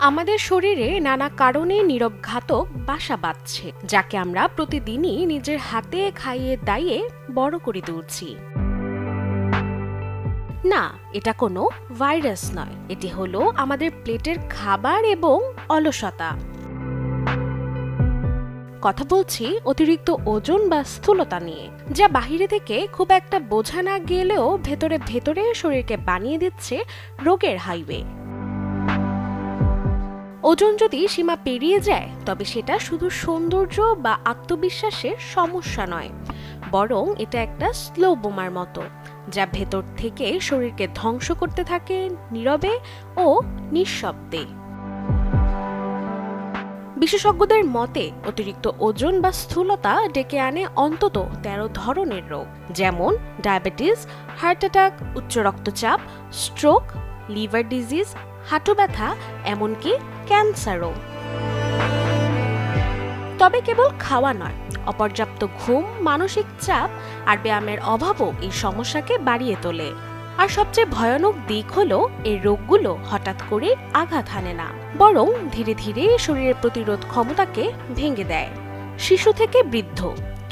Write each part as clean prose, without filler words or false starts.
আমাদের শরীরে নানা কারণে নীরব ঘাতক বাসা বাঁধছে, যাকে আমরা প্রতিদিনই নিজের হাতে খাইয়ে দাইয়ে বড় করে তুলছি। না, এটা কোনো ভাইরাস নয়, এটি হলো আমাদের প্লেটের খাবার এবং অলসতা। কথা বলছি অতিরিক্ত ওজন বা স্থূলতা নিয়ে, যা বাহিরে থেকে খুব একটা বোঝা না গেলেও ভেতরে ভেতরে শরীরকে বানিয়ে দিচ্ছে রোগের হাইওয়ে। ওজন যদি সীমা পেরিয়ে যায়, তবে সেটা শুধু সৌন্দর্য বা আত্মবিশ্বাসের সমস্যা নয়, বরং এটা একটা স্লো বোমার মতো, যা ভেতর থেকে শরীরকে ধ্বংস করতে থাকে নীরবে ও নিঃশব্দে। বিশেষজ্ঞদের মতে অতিরিক্ত ওজন বা স্থূলতা ডেকে আনে অন্তত 13 ধরনের রোগ, যেমন ডায়াবেটিস, হার্ট অ্যাটাক, উচ্চ রক্তচাপ, স্ট্রোক, লিভার ডিজিজ, হাঁটু ব্যথা, এমনকি ক্যান্সারও। তবে কেবল খাওয়া নয়, অপর্যাপ্ত ঘুম, মানসিক চাপ আর ব্যায়ামের অভাবও এই সমস্যাকে বাড়িয়ে তোলে। আর সবচেয়ে ভয়ানক দিক হলো এই রোগগুলো হঠাৎ করে আঘাত হানে না, বরং ধীরে ধীরে শরীরের প্রতিরোধ ক্ষমতাকে ভেঙে দেয়। শিশু থেকে বৃদ্ধ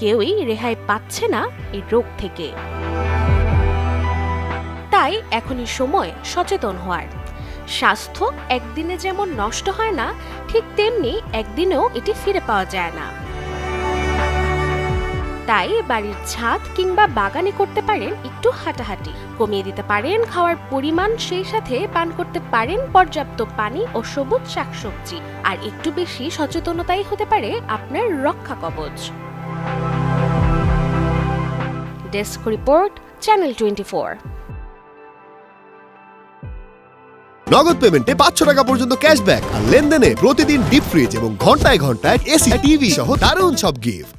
কেউই রেহাই পাচ্ছে না এই রোগ থেকে। তাই এখনই সময় সচেতন হওয়ার। স্বাস্থ্য একদিনে যেমন নষ্ট হয় না, ঠিক তেমনি একদিনেও এটি ফিরে পাওয়া যায় না। তাই বাড়ির ছাদ কিংবা বাগানে করতে পারেন একটু হাঁটাহাঁটি, কমিয়ে দিতে পারেন খাওয়ার পরিমাণ, সেই সাথে পান করতে পারেন পর্যাপ্ত পানি ও সবুজ শাকসবজি। আর একটু বেশি সচেতনতাই হতে পারে আপনার রক্ষা কবচ। Desk report, channel 24। নগদ পেমেন্টে 500 টাকা পর্যন্ত ক্যাশব্যাক আর লেনদেনে প্রতিদিন ডিপ ফ্রিজ এবং ঘন্টায় ঘন্টায় এসি, টিভি সহ দারুণ সব গিফট।